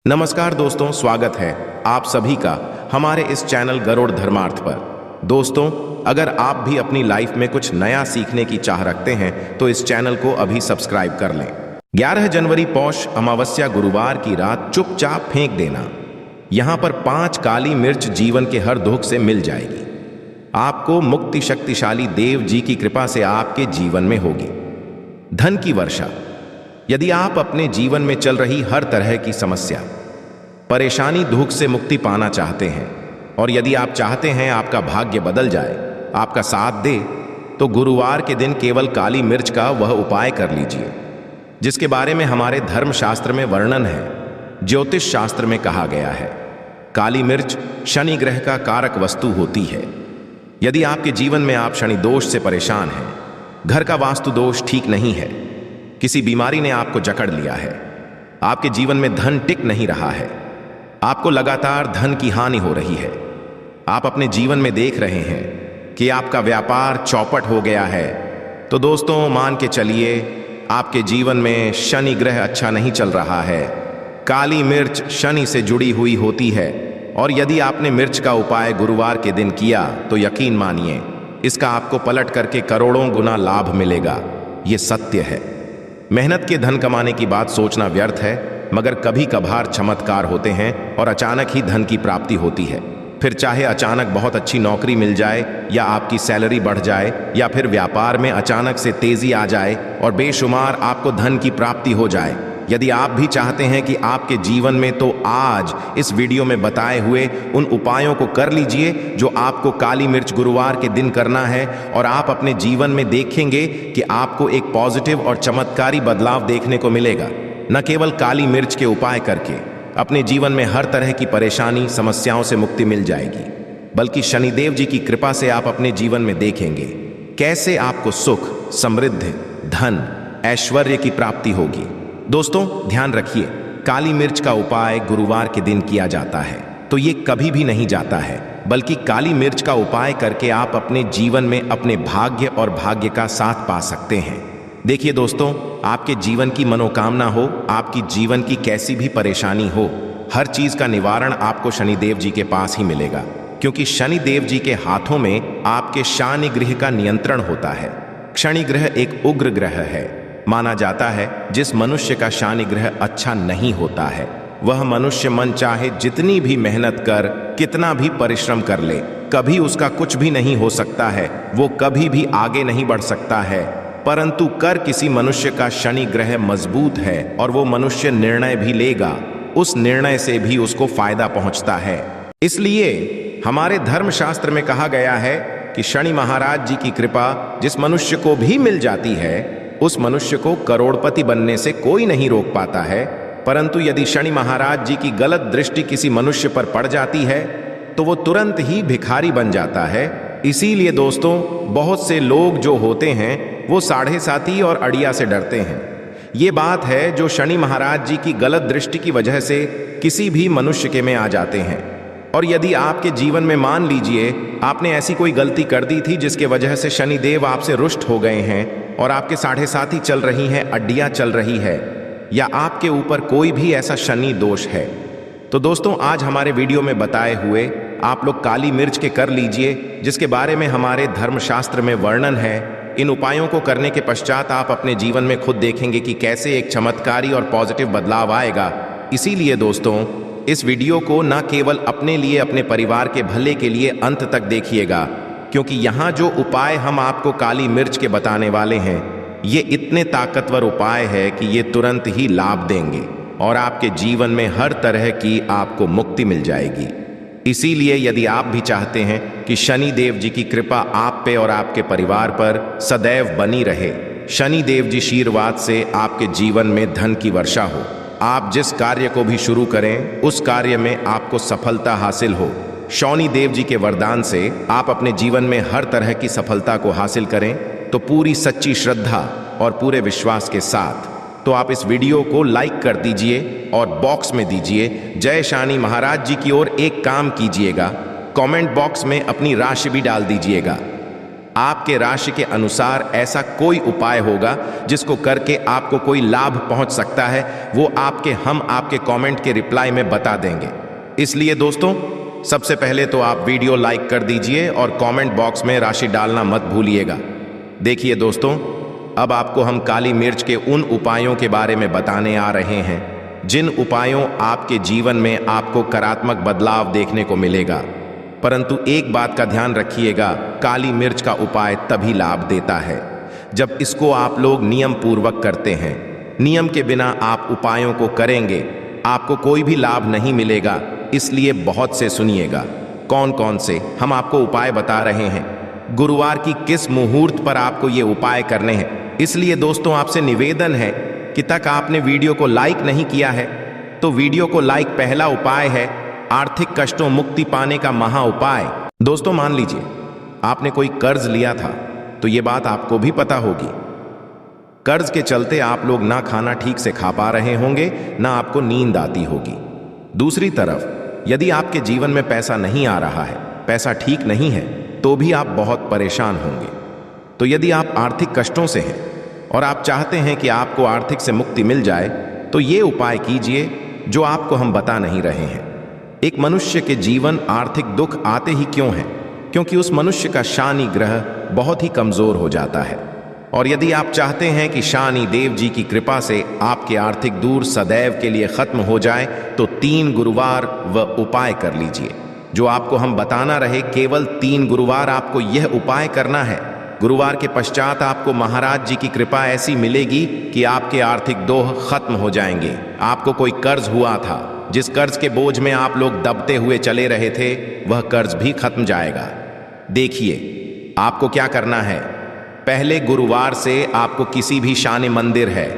नमस्कार दोस्तों, स्वागत है आप सभी का हमारे इस चैनल गरुड़ धर्मार्थ पर। दोस्तों, अगर आप भी अपनी लाइफ में कुछ नया सीखने की चाह रखते हैं तो इस चैनल को अभी सब्सक्राइब कर लें। 11 जनवरी पौष अमावस्या गुरुवार की रात चुपचाप फेंक देना। यहां पर 5 काली मिर्च जीवन के हर दुख से मिल जाएगी। आपको मुक्ति शक्तिशाली देव जी की कृपा से आपके जीवन में होगी धन की वर्षा। यदि आप अपने जीवन में चल रही हर तरह की समस्या, परेशानी, दुख से मुक्ति पाना चाहते हैं और यदि आप चाहते हैं आपका भाग्य बदल जाए, आपका साथ दे, तो गुरुवार के दिन केवल काली मिर्च का वह उपाय कर लीजिए जिसके बारे में हमारे धर्मशास्त्र में वर्णन है, ज्योतिष शास्त्र में कहा गया है। काली मिर्च शनि ग्रह का कारक वस्तु होती है। यदि आपके जीवन में आप शनि दोष से परेशान हैं, घर का वास्तु दोष ठीक नहीं है, किसी बीमारी ने आपको जकड़ लिया है, आपके जीवन में धन टिक नहीं रहा है, आपको लगातार धन की हानि हो रही है, आप अपने जीवन में देख रहे हैं कि आपका व्यापार चौपट हो गया है, तो दोस्तों मान के चलिए आपके जीवन में शनि ग्रह अच्छा नहीं चल रहा है। काली मिर्च शनि से जुड़ी हुई होती है और यदि आपने मिर्च का उपाय गुरुवार के दिन किया तो यकीन मानिए इसका आपको पलट करके करोड़ों गुना लाभ मिलेगा। ये सत्य है। मेहनत के धन कमाने की बात सोचना व्यर्थ है, मगर कभी कभार चमत्कार होते हैं और अचानक ही धन की प्राप्ति होती है। फिर चाहे अचानक बहुत अच्छी नौकरी मिल जाए या आपकी सैलरी बढ़ जाए या फिर व्यापार में अचानक से तेजी आ जाए और बेशुमार आपको धन की प्राप्ति हो जाए। यदि आप भी चाहते हैं कि आपके जीवन में, तो आज इस वीडियो में बताए हुए उन उपायों को कर लीजिए जो आपको काली मिर्च गुरुवार के दिन करना है और आप अपने जीवन में देखेंगे कि आपको एक पॉजिटिव और चमत्कारी बदलाव देखने को मिलेगा। न केवल काली मिर्च के उपाय करके अपने जीवन में हर तरह की परेशानी, समस्याओं से मुक्ति मिल जाएगी, बल्कि शनिदेव जी की कृपा से आप अपने जीवन में देखेंगे कैसे आपको सुख, समृद्धि, धन, ऐश्वर्य की प्राप्ति होगी। दोस्तों ध्यान रखिए, काली मिर्च का उपाय गुरुवार के दिन किया जाता है तो ये कभी भी नहीं जाता है, बल्कि काली मिर्च का उपाय करके आप अपने जीवन में अपने भाग्य और भाग्य का साथ पा सकते हैं। देखिए दोस्तों, आपके जीवन की मनोकामना हो, आपकी जीवन की कैसी भी परेशानी हो, हर चीज का निवारण आपको शनिदेव जी के पास ही मिलेगा, क्योंकि शनिदेव जी के हाथों में आपके शानि ग्रह का नियंत्रण होता है। शनि ग्रह एक उग्र ग्रह है। माना जाता है जिस मनुष्य का शानि ग्रह अच्छा नहीं होता है वह मनुष्य मन चाहे जितनी भी मेहनत कर, कितना भी परिश्रम कर ले, कभी उसका कुछ भी नहीं हो सकता है, वो कभी भी आगे नहीं बढ़ सकता है। परंतु कर किसी मनुष्य का शनि ग्रह मजबूत है और वो मनुष्य निर्णय भी लेगा, उस निर्णय से भी उसको फायदा पहुंचता है। इसलिए हमारे धर्मशास्त्र में कहा गया है कि शनि महाराज जी की कृपा जिस मनुष्य को भी मिल जाती है उस मनुष्य को करोड़पति बनने से कोई नहीं रोक पाता है। परंतु यदि शनि महाराज जी की गलत दृष्टि किसी मनुष्य पर पड़ जाती है तो वो तुरंत ही भिखारी बन जाता है। इसीलिए दोस्तों, बहुत से लोग जो होते हैं वो साढ़े साती और अड़िया से डरते हैं। ये बात है जो शनि महाराज जी की गलत दृष्टि की वजह से किसी भी मनुष्य के में आ जाते हैं। और यदि आपके जीवन में मान लीजिए आपने ऐसी कोई गलती कर दी थी जिसके वजह से शनिदेव आपसे रुष्ट हो गए हैं और आपके साढ़े साती चल रही हैं, अड्डियां चल रही है, या आपके ऊपर कोई भी ऐसा शनि दोष है, तो दोस्तों आज हमारे वीडियो में बताए हुए आप लोग काली मिर्च के कर लीजिए जिसके बारे में हमारे धर्मशास्त्र में वर्णन है। इन उपायों को करने के पश्चात आप अपने जीवन में खुद देखेंगे कि कैसे एक चमत्कारी और पॉजिटिव बदलाव आएगा। इसीलिए दोस्तों इस वीडियो को न केवल अपने लिए, अपने परिवार के भले के लिए अंत तक देखिएगा, क्योंकि यहाँ जो उपाय हम आपको काली मिर्च के बताने वाले हैं ये इतने ताकतवर उपाय है कि ये तुरंत ही लाभ देंगे और आपके जीवन में हर तरह की आपको मुक्ति मिल जाएगी। इसीलिए यदि आप भी चाहते हैं कि शनि देव जी की कृपा आप पे और आपके परिवार पर सदैव बनी रहे, शनि देव जी आशीर्वाद से आपके जीवन में धन की वर्षा हो, आप जिस कार्य को भी शुरू करें उस कार्य में आपको सफलता हासिल हो, शनि देव जी के वरदान से आप अपने जीवन में हर तरह की सफलता को हासिल करें, तो पूरी सच्ची श्रद्धा और पूरे विश्वास के साथ तो आप इस वीडियो को लाइक कर दीजिए और बॉक्स में दीजिए जय शनि महाराज जी की ओर। एक काम कीजिएगा, कमेंट बॉक्स में अपनी राशि भी डाल दीजिएगा। आपके राशि के अनुसार ऐसा कोई उपाय होगा जिसको करके आपको कोई लाभ पहुंच सकता है, वो हम आपके कमेंट के रिप्लाई में बता देंगे। इसलिए दोस्तों, सबसे पहले तो आप वीडियो लाइक कर दीजिए और कमेंट बॉक्स में राशि डालना मत भूलिएगा। देखिए दोस्तों, अब आपको हम काली मिर्च के उन उपायों के बारे में बताने आ रहे हैं जिन उपायों आपके जीवन में आपको सकारात्मक बदलाव देखने को मिलेगा। परंतु एक बात का ध्यान रखिएगा, काली मिर्च का उपाय तभी लाभ देता है जब इसको आप लोग नियम पूर्वक करते हैं। नियम के बिना आप उपायों को करेंगे, आपको कोई भी लाभ नहीं मिलेगा। इसलिए बहुत से सुनिएगा। कौन कौन से हम आपको उपाय बता रहे हैं, गुरुवार की किस मुहूर्त पर आपको ये उपाय करने हैं। इसलिए दोस्तों, आपसे निवेदन है कि तक आपने वीडियो को लाइक नहीं किया है तो वीडियो को लाइक। पहला उपाय है आर्थिक कष्टों मुक्ति पाने का महा उपाय। दोस्तों, मान लीजिए आपने कोई कर्ज लिया था, तो ये बात आपको भी पता होगी। कर्ज के चलते आप लोग ना खाना ठीक से खा पा रहे होंगे, ना आपको नींद आती होगी। दूसरी तरफ, यदि आपके जीवन में पैसा नहीं आ रहा है, पैसा ठीक नहीं है, तो भी आप बहुत परेशान होंगे। तो यदि आप आर्थिक कष्टों से हैं और आप चाहते हैं कि आपको आर्थिक से मुक्ति मिल जाए, तो ये उपाय कीजिए जो आपको हम बता नहीं रहे हैं। एक मनुष्य के जीवन आर्थिक दुख आते ही क्यों हैं? क्योंकि उस मनुष्य का शनि ग्रह बहुत ही कमजोर हो जाता है। और यदि आप चाहते हैं कि शनि देव जी की कृपा से आपके आर्थिक दूर सदैव के लिए खत्म हो जाए, तो 3 गुरुवार व उपाय कर लीजिए जो आपको हम बताना रहे। केवल 3 गुरुवार आपको यह उपाय करना है। गुरुवार के पश्चात आपको महाराज जी की कृपा ऐसी मिलेगी कि आपके आर्थिक दोह खत्म हो जाएंगे। आपको कोई कर्ज हुआ था, जिस कर्ज के बोझ में आप लोग दबते हुए चले रहे थे, वह कर्ज भी खत्म जाएगा। देखिए, आपको क्या करना है। पहले गुरुवार से आपको किसी भी शनि मंदिर है,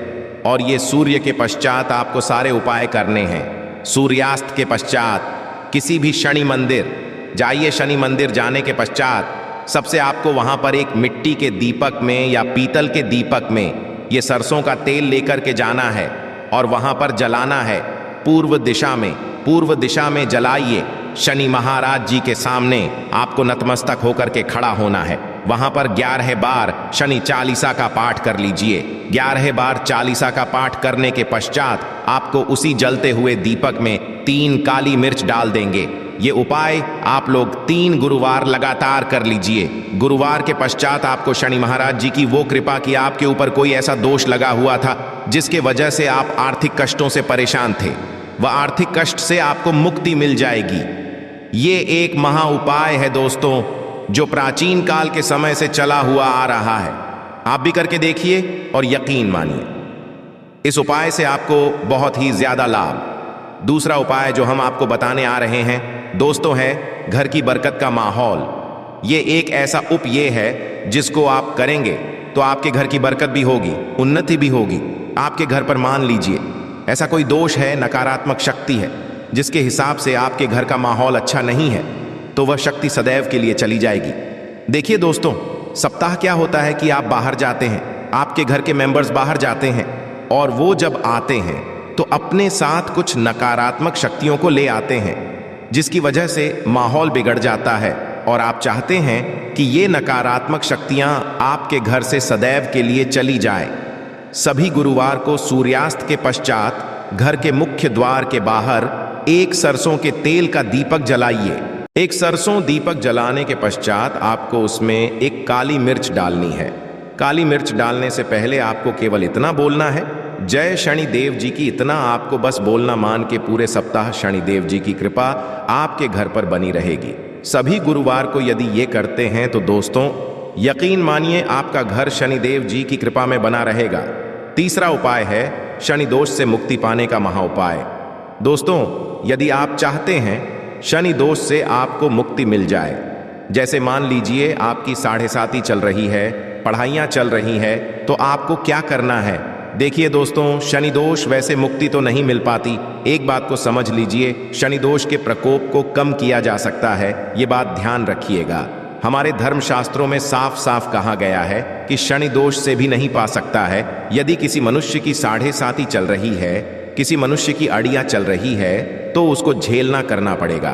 और ये सूर्य के पश्चात आपको सारे उपाय करने हैं। सूर्यास्त के पश्चात किसी भी शनि मंदिर जाइए। शनि मंदिर जाने के पश्चात सबसे आपको वहां पर एक मिट्टी के दीपक में या पीतल के दीपक में ये सरसों का तेल लेकर के जाना है और वहां पर जलाना है पूर्व दिशा में। पूर्व दिशा में जलाइए। शनि महाराज जी के सामने आपको नतमस्तक होकर के खड़ा होना है। वहां पर 11 बार शनि चालीसा का पाठ कर लीजिए। 11 बार चालीसा का पाठ करने के पश्चात आपको उसी जलते हुए दीपक में 3 काली मिर्च डाल देंगे। ये उपाय आप लोग 3 गुरुवार लगातार कर लीजिए। गुरुवार के पश्चात आपको शनि महाराज जी की वो कृपा कि आपके ऊपर कोई ऐसा दोष लगा हुआ था जिसके वजह से आप आर्थिक कष्टों से परेशान थे, वह आर्थिक कष्ट से आपको मुक्ति मिल जाएगी। ये एक महा उपाय है दोस्तों, जो प्राचीन काल के समय से चला हुआ आ रहा है। आप भी करके देखिए और यकीन मानिए, इस उपाय से आपको बहुत ही ज्यादा लाभ। दूसरा उपाय जो हम आपको बताने आ रहे हैं दोस्तों है घर की बरकत का माहौल। ये एक ऐसा उपाय है जिसको आप करेंगे तो आपके घर की बरकत भी होगी, उन्नति भी होगी। आपके घर पर मान लीजिए ऐसा कोई दोष है, नकारात्मक शक्ति है, जिसके हिसाब से आपके घर का माहौल अच्छा नहीं है, तो वह शक्ति सदैव के लिए चली जाएगी। देखिए दोस्तों, सप्ताह क्या होता है कि आप बाहर जाते हैं, आपके घर के मेंबर्स बाहर जाते हैं, और वो जब आते हैं तो अपने साथ कुछ नकारात्मक शक्तियों को ले आते हैं, जिसकी वजह से माहौल बिगड़ जाता है। और आप चाहते हैं कि ये नकारात्मक शक्तियां आपके घर से सदैव के लिए चली जाए। सभी गुरुवार को सूर्यास्त के पश्चात घर के मुख्य द्वार के बाहर एक सरसों के तेल का दीपक जलाइए। एक सरसों दीपक जलाने के पश्चात आपको उसमें एक काली मिर्च डालनी है। काली मिर्च डालने से पहले आपको केवल इतना बोलना है, जय शनि देव जी की। इतना आपको बस बोलना। मान के पूरे सप्ताह शनि देव जी की कृपा आपके घर पर बनी रहेगी। सभी गुरुवार को यदि ये करते हैं तो दोस्तों यकीन मानिए आपका घर शनि देव जी की कृपा में बना रहेगा। तीसरा उपाय है शनि दोष से मुक्ति पाने का महा उपाय। दोस्तों, यदि आप चाहते हैं शनि दोष से आपको मुक्ति मिल जाए, जैसे मान लीजिए आपकी 7.5 चल रही है, पढ़ाइयाँ चल रही है, तो आपको क्या करना है। देखिए दोस्तों, शनि दोष वैसे मुक्ति तो नहीं मिल पाती। एक बात को समझ लीजिए, शनि दोष के प्रकोप को कम किया जा सकता है। ये बात ध्यान रखिएगा। हमारे धर्मशास्त्रों में साफ साफ कहा गया है कि शनि दोष से भी नहीं पा सकता है। यदि किसी मनुष्य की 7.5 चल रही है, किसी मनुष्य की अड़ियाँ चल रही है, तो उसको झेलना करना पड़ेगा।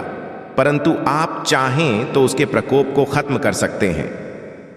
परंतु आप चाहें तो उसके प्रकोप को खत्म कर सकते हैं।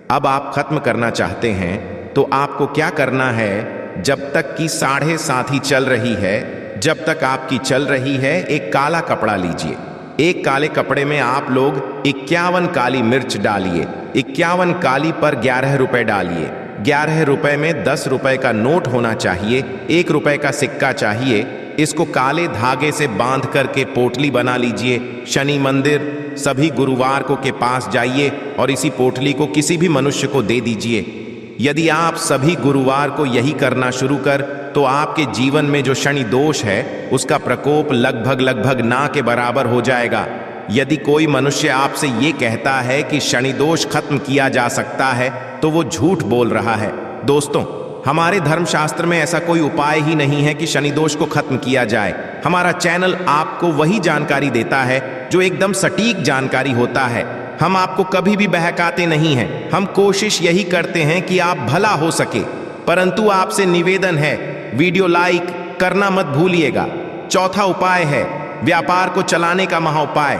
अब आप खत्म करना चाहते हैं तो आपको क्या करना है, जब तक कि 7:30 ही चल रही है, जब तक आपकी चल रही है, एक काला कपड़ा लीजिए। एक काले कपड़े में आप लोग 51 काली मिर्च डालिए। 51 काली पर 11 रुपए डालिए। 11 रुपए में 10 रुपए का नोट होना चाहिए, 1 रुपए का सिक्का चाहिए। इसको काले धागे से बांध करके पोटली बना लीजिए। शनि मंदिर सभी गुरुवार को के पास जाइए और इसी पोटली को किसी भी मनुष्य को दे दीजिए। यदि आप सभी गुरुवार को यही करना शुरू कर तो आपके जीवन में जो शनि दोष है उसका प्रकोप लगभग ना के बराबर हो जाएगा। यदि कोई मनुष्य आपसे ये कहता है कि शनि दोष खत्म किया जा सकता है तो वो झूठ बोल रहा है। दोस्तों, हमारे धर्मशास्त्र में ऐसा कोई उपाय ही नहीं है कि शनि दोष को खत्म किया जाए। हमारा चैनल आपको वही जानकारी देता है जो एकदम सटीक जानकारी होता है। हम आपको कभी भी बहकाते नहीं हैं। हम कोशिश यही करते हैं कि आप भला हो सके। परंतु आपसे निवेदन है, वीडियो लाइक करना मत भूलिएगा। चौथा उपाय है व्यापार को चलाने का महाउपाय।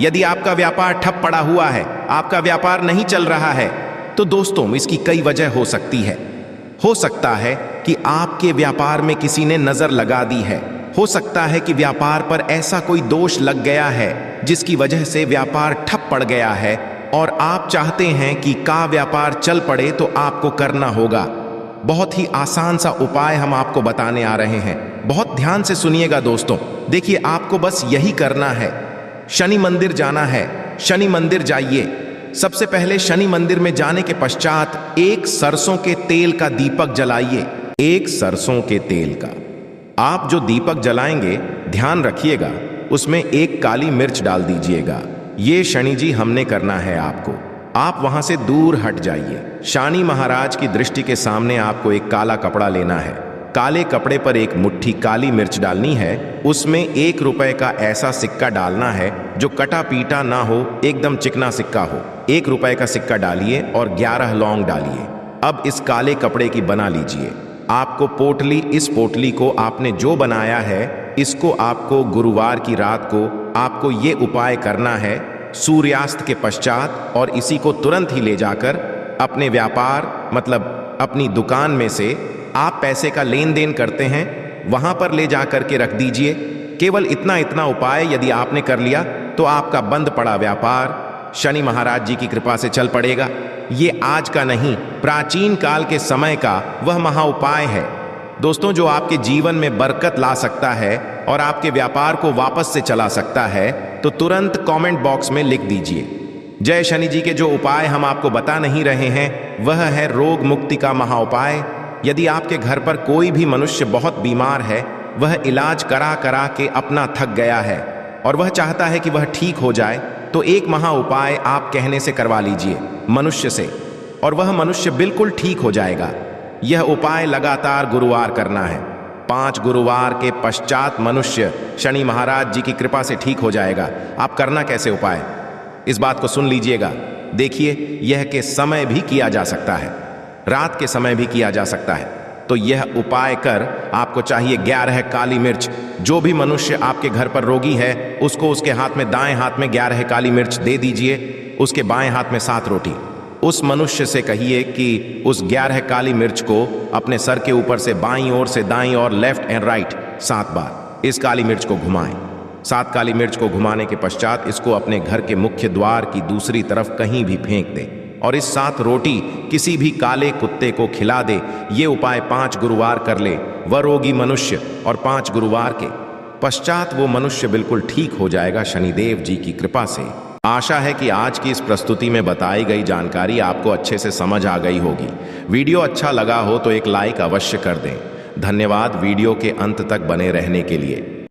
यदि आपका व्यापार ठप पड़ा हुआ है, आपका व्यापार नहीं चल रहा है, तो दोस्तों इसकी कई वजह हो सकती है। हो सकता है कि आपके व्यापार में किसी ने नजर लगा दी है। हो सकता है कि व्यापार पर ऐसा कोई दोष लग गया है जिसकी वजह से व्यापार ठप पड़ गया है और आप चाहते हैं कि का व्यापार चल पड़े, तो आपको करना होगा। बहुत ही आसान सा उपाय हम आपको बताने आ रहे हैं। बहुत ध्यान से सुनिएगा दोस्तों। देखिए, आपको बस यही करना है। शनि मंदिर जाना है, शनि मंदिर जाइए। सबसे पहले शनि मंदिर में जाने के पश्चात एक सरसों के तेल का दीपक जलाइए। एक सरसों के तेल का आप जो दीपक जलाएंगे, ध्यान रखिएगा उसमें एक काली मिर्च डाल दीजिएगा। ये शनि जी हमने करना है आपको। आप वहां से दूर हट जाइए। शनि महाराज की दृष्टि के सामने आपको एक काला कपड़ा लेना है। काले कपड़े पर एक मुट्ठी काली मिर्च डालनी है। उसमें 1 रुपए का ऐसा सिक्का डालना है जो कटा पीटा ना हो, एकदम चिकना सिक्का हो। 1 रुपए का सिक्का डालिए और 11 लौंग डालिए। अब इस काले कपड़े की बना लीजिए। आपको पोटली, इस पोटली को आपने जो बनाया है, इसको आपको गुरुवार की रात को आपको ये उपाय करना है सूर्यास्त के पश्चात, और इसी को तुरंत ही ले जाकर अपने व्यापार मतलब अपनी दुकान में से आप पैसे का लेन देन करते हैं वहां पर ले जाकर के रख दीजिए। केवल इतना उपाय यदि आपने कर लिया तो आपका बंद पड़ा व्यापार शनि महाराज जी की कृपा से चल पड़ेगा। ये आज का नहीं, प्राचीन काल के समय का वह महाउपाय है दोस्तों, जो आपके जीवन में बरकत ला सकता है और आपके व्यापार को वापस से चला सकता है। तो तुरंत कमेंट बॉक्स में लिख दीजिए। जय शनि जी के जो उपाय हम आपको बता नहीं रहे हैं वह है रोग मुक्ति का महाउपाय। यदि आपके घर पर कोई भी मनुष्य बहुत बीमार है, वह इलाज करा करा के अपना थक गया है और वह चाहता है कि वह ठीक हो जाए, तो एक महा उपाय आप कहने से करवा लीजिए मनुष्य से, और वह मनुष्य बिल्कुल ठीक हो जाएगा। यह उपाय लगातार गुरुवार करना है। 5 गुरुवार के पश्चात मनुष्य शनि महाराज जी की कृपा से ठीक हो जाएगा। आप करना कैसे उपाय, इस बात को सुन लीजिएगा। देखिए, यह के समय भी किया जा सकता है, रात के समय भी किया जा सकता है। तो यह उपाय कर आपको चाहिए 11 काली मिर्च। जो भी मनुष्य आपके घर पर रोगी है उसको उसके हाथ में, दाएं हाथ में 11 काली मिर्च दे दीजिए, उसके बाएं हाथ में 7 रोटी। उस मनुष्य से कहिए कि उस 11 काली मिर्च को अपने सर के ऊपर से बाईं ओर से दाईं ओर, लेफ्ट एंड राइट 7 बार इस काली मिर्च को घुमाएं। 7 काली मिर्च को घुमाने के पश्चात इसको अपने घर के मुख्य द्वार की दूसरी तरफ कहीं भी फेंक दें और इस 7 रोटी किसी भी काले कुत्ते को खिला दे। ये उपाय 5 गुरुवार कर ले वह रोगी मनुष्य, और 5 गुरुवार के पश्चात वो मनुष्य बिल्कुल ठीक हो जाएगा शनिदेव जी की कृपा से। आशा है कि आज की इस प्रस्तुति में बताई गई जानकारी आपको अच्छे से समझ आ गई होगी। वीडियो अच्छा लगा हो तो एक लाइक अवश्य कर दें। धन्यवाद वीडियो के अंत तक बने रहने के लिए।